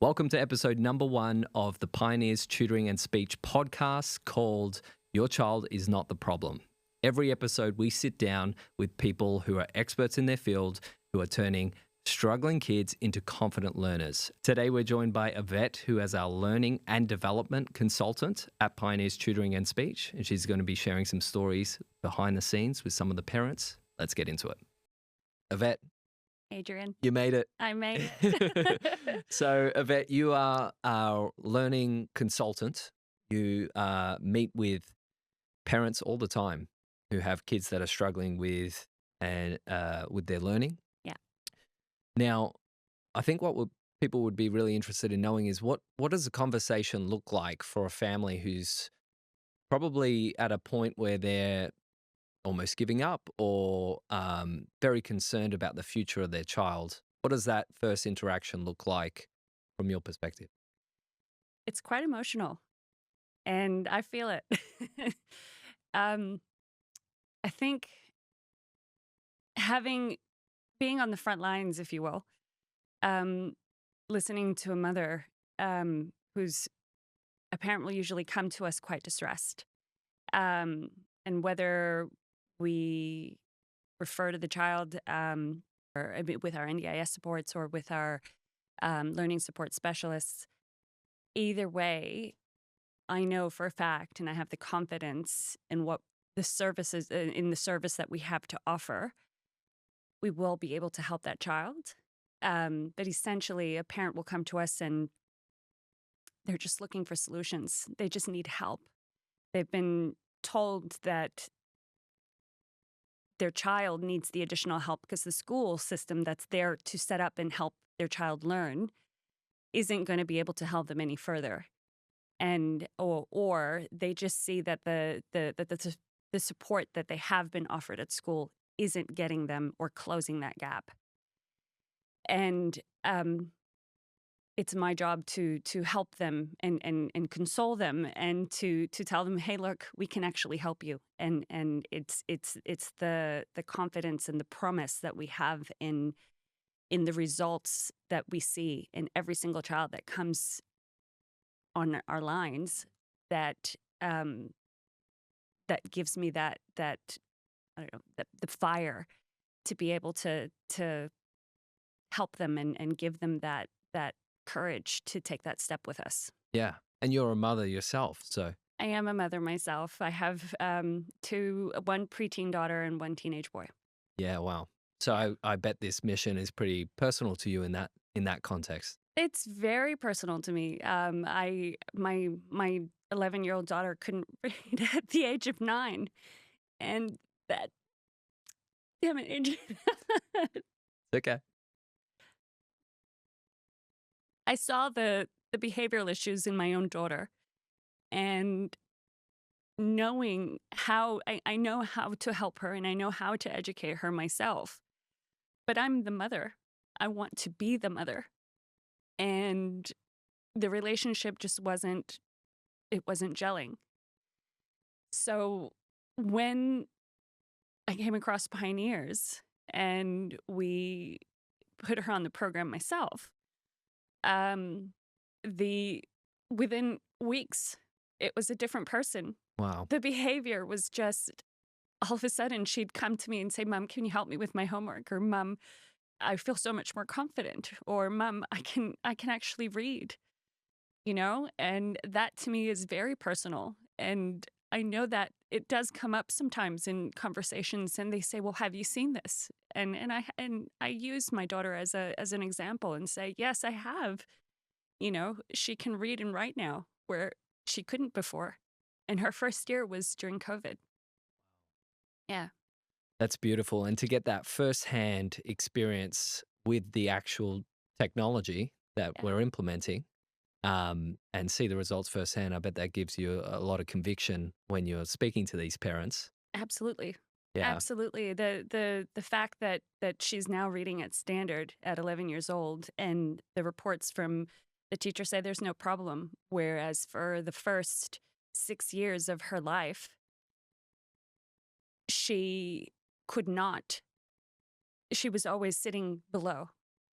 Welcome to episode number 1 of the Pioneers Tutoring and Speech podcast called Your Child is Not the Problem. Every episode, we sit down with people who are experts in their field who are turning struggling kids into confident learners. Today, we're joined by Ivette, who is our learning and development consultant at Pioneers Tutoring and Speech, and she's going to be sharing some stories behind the scenes with some of the parents. Let's get into it. Ivette, Adrian, you made it. I made it. So, Ivette, you are our learning consultant. You meet with parents all the time who have kids that are struggling with their learning. Yeah. Now, I think people would be really interested in knowing is what does a conversation look like for a family who's probably at a point where they're almost giving up or very concerned about the future of their child. What does that first interaction look like from your perspective? It's quite emotional, and I feel it. I think being on the front lines, if you will, listening to a mother who's apparently usually come to us quite distressed, and whether we refer to the child with our NDIS supports or with our learning support specialists, either way, I know for a fact, and I have the confidence in what the services in the service that we have to offer, we will be able to help that child. But essentially, a parent will come to us and they're just looking for solutions. They just need help. They've been told that their child needs the additional help because the school system that's there to set up and help their child learn isn't going to be able to help them any further. And or they just see that the support that they have been offered at school isn't getting them or closing that gap. And it's my job to help them and console them and to tell them, hey, look, we can actually help you. And it's the confidence and the promise that we have in the results that we see in every single child that comes on our lines that gives me that I don't know, the fire to be able to help them and give them that courage to take that step with us. Yeah. And you're a mother yourself, so. I am a mother myself. I have one preteen daughter and one teenage boy. Yeah, wow. So I bet this mission is pretty personal to you in that context. It's very personal to me. My 11-year-old daughter couldn't read at the age of 9, and that, damn it, Adrian. Okay. I saw the behavioral issues in my own daughter, and knowing how I know how to help her and I know how to educate her myself, but I'm the mother. I want to be the mother, and the relationship just wasn't gelling. So when I came across Pioneers and we put her on the program myself, within weeks, it was a different person. Wow. The behavior was just, all of a sudden, she'd come to me and say, Mom, can you help me with my homework? Or Mom, I feel so much more confident. Or Mom, I can actually read, and that to me is very personal. And I know that it does come up sometimes in conversations and they say, well, have you seen this? And I use my daughter as an example and say, yes, I have. She can read and write now where she couldn't before. And her first year was during COVID. Yeah. That's beautiful. And to get that firsthand experience with the actual technology that we're implementing and see the results firsthand, I bet that gives you a lot of conviction when you're speaking to these parents. Absolutely. Yeah. Absolutely. The fact that she's now reading at standard at 11 years old and the reports from the teacher say there's no problem, whereas for the first 6 years of her life, she could not. She was always sitting below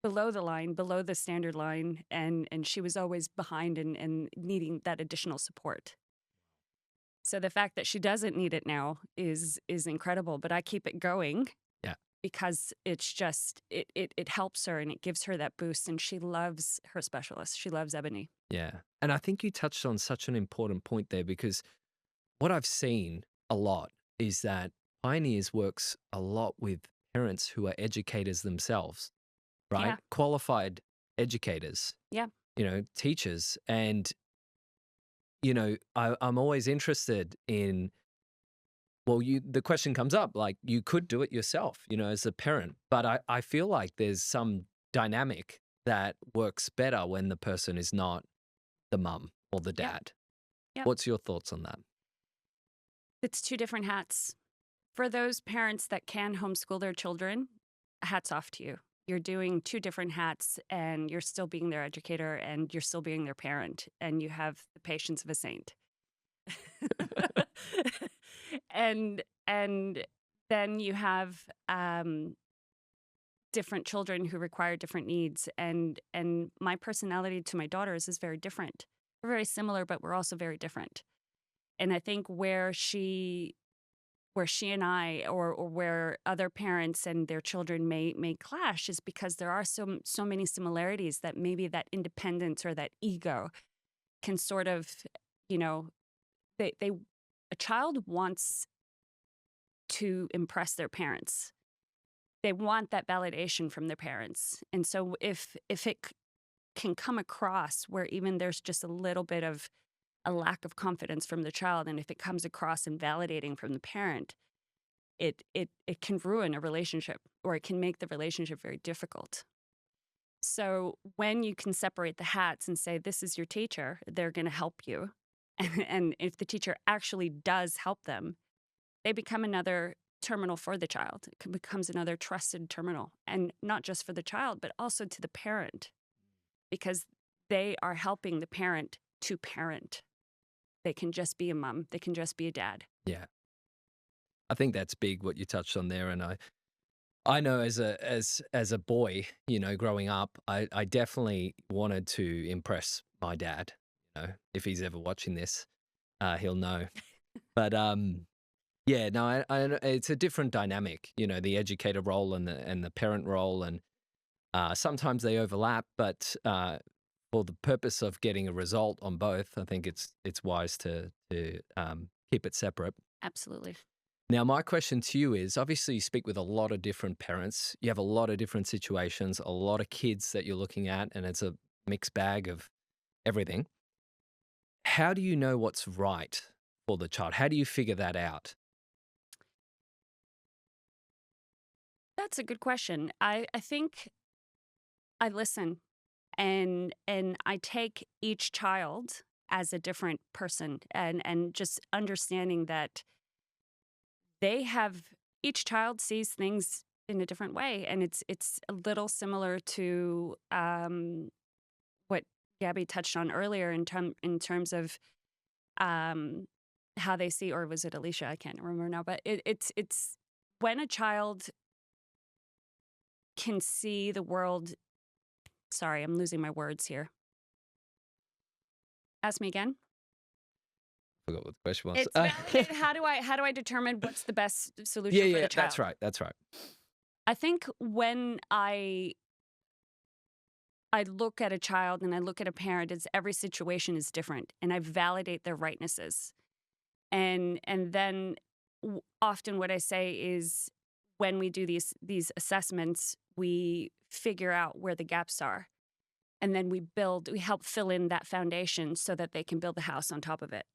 below the line, below the standard line, and she was always behind and needing that additional support. So the fact that she doesn't need it now is incredible, but I keep it going Yeah. because it's just it helps her and it gives her that boost, and she loves her specialist. She loves Ebony. Yeah. And I think you touched on such an important point there, because what I've seen a lot is that Pioneers works a lot with parents who are educators themselves, right? Yeah. Qualified educators, Yeah. teachers. And, I'm always interested in, well, the question comes up, like, you could do it yourself, as a parent, but I feel like there's some dynamic that works better when the person is not the mum or the Yep. dad. Yep. What's your thoughts on that? It's two different hats. For those parents that can homeschool their children, hats off to you. You're doing two different hats, and you're still being their educator, and you're still being their parent, and you have the patience of a saint. and then you have different children who require different needs, and my personality to my daughters is very different. We're very similar, but we're also very different. And I think where she and I, or where other parents and their children may clash, is because there are so many similarities that maybe that independence or that ego can sort of, they a child wants to impress their parents. They want that validation from their parents. And so if it can come across where even there's just a little bit of a lack of confidence from the child, and if it comes across invalidating from the parent, it can ruin a relationship, or it can make the relationship very difficult. So when you can separate the hats and say, this is your teacher, they're going to help you. And if the teacher actually does help them, they become another terminal for the child. It becomes another trusted terminal, and not just for the child, but also to the parent, because they are helping the parent to parent. They can just be a mom. They can just be a dad. Yeah. I think that's big what you touched on there. And I know as a boy, growing up, I definitely wanted to impress my dad. If he's ever watching this, he'll know. But yeah, no, it's a different dynamic. The educator role and the parent role, and sometimes they overlap. But for the purpose of getting a result on both, I think it's wise to keep it separate. Absolutely. Now, my question to you is, obviously you speak with a lot of different parents. You have a lot of different situations, a lot of kids that you're looking at, and it's a mixed bag of everything. How do you know what's right for the child? How do you figure that out? That's a good question. I think I listen, and I take each child as a different person, and just understanding that each child sees things in a different way, and it's a little similar to what Gabby touched on earlier in terms of how they see, or was it Alicia? I can't remember now, but it's when a child can see the world. Sorry, I'm losing my words here. Ask me again. Forgot what the question was. It's validated. How do I determine what's the best solution for the child? That's right. That's right. I think when I look at a child and I look at a parent, every situation is different, and I validate their rightnesses. And then often what I say is, when we do these assessments, we figure out where the gaps are, and then we help fill in that foundation so that they can build the house on top of it.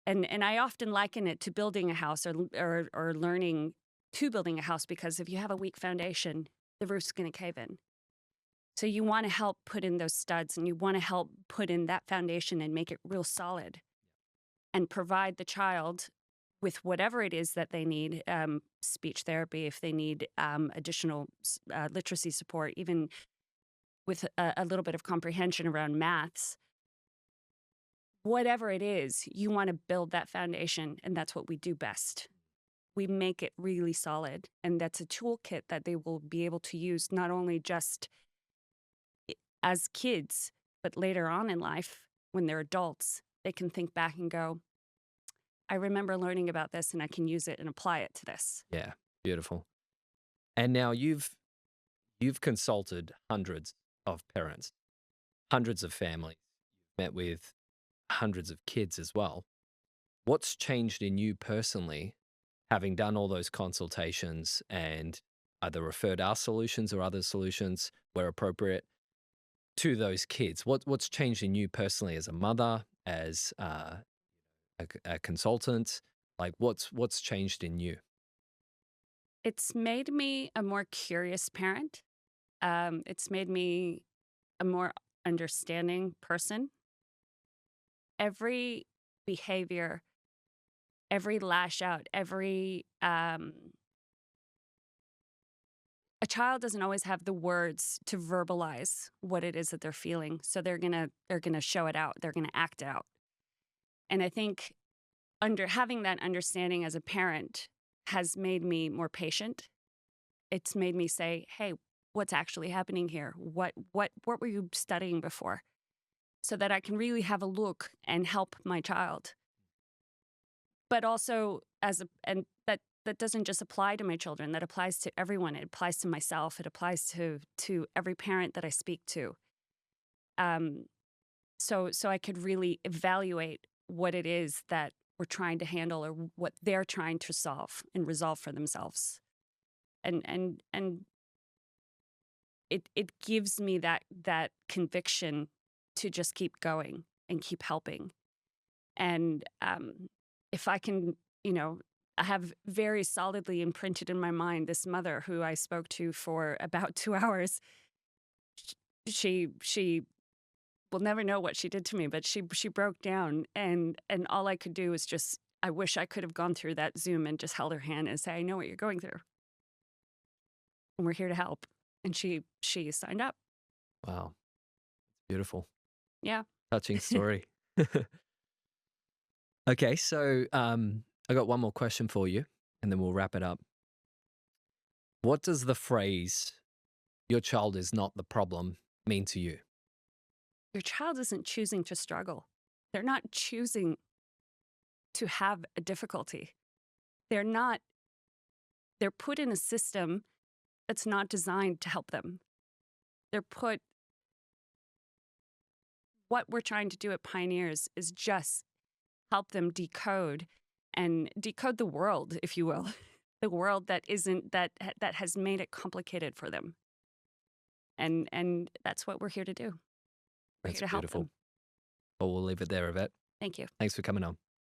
And I often liken it to building a house, or learning to building a house, because if you have a weak foundation, the roof's going to cave in. So you want to help put in those studs, and you want to help put in that foundation and make it real solid, and provide the child with whatever it is that they need, speech therapy, if they need additional literacy support, even with a little bit of comprehension around maths. Whatever it is, you want to build that foundation, and that's what we do best. We make it really solid, and that's a toolkit that they will be able to use, not only just as kids, but later on in life, when they're adults, they can think back and go, I remember learning about this and I can use it and apply it to this. Yeah, beautiful. And now you've consulted hundreds of parents, hundreds of families, met with hundreds of kids as well. What's changed in you personally, having done all those consultations and either referred our solutions or other solutions where appropriate to those kids? What's changed in you personally as a mother, as a consultant? Like what's changed in you? It's made me a more curious parent. It's made me a more understanding person. Every behavior, every lash out, every a child doesn't always have the words to verbalize what it is that they're feeling. So they're gonna show it out. They're gonna act out. And I think under having that understanding as a parent has made me more patient. It's made me say, hey, what's actually happening here? What were you studying before? So that I can really have a look and help my child. But also and that doesn't just apply to my children, that applies to everyone. It applies to myself. It applies to every parent that I speak to. Um, so I could really evaluate what it is that we're trying to handle or what they're trying to solve and resolve for themselves. And it gives me that conviction to just keep going and keep helping. And if I can, I have very solidly imprinted in my mind this mother who I spoke to for about 2 hours. She will never know what she did to me, but she broke down, and all I could do was just, I wish I could have gone through that Zoom and just held her hand and say, I know what you're going through, and we're here to help. And she signed up. Wow, beautiful, Yeah. touching story. Okay, so I got one more question for you, and then we'll wrap it up. What does the phrase "your child is not the problem" mean to you? Your child isn't choosing to struggle. They're not choosing to have a difficulty. They're not, they're put in a system that's not designed to help them. They're put, what we're trying to do at Pioneers is just help them decode the world, if you will, the world that isn't, that has made it complicated for them. And that's what we're here to do. We're That's here to help beautiful. them. Well, we'll leave it there, Yvette. Thank you. Thanks for coming on.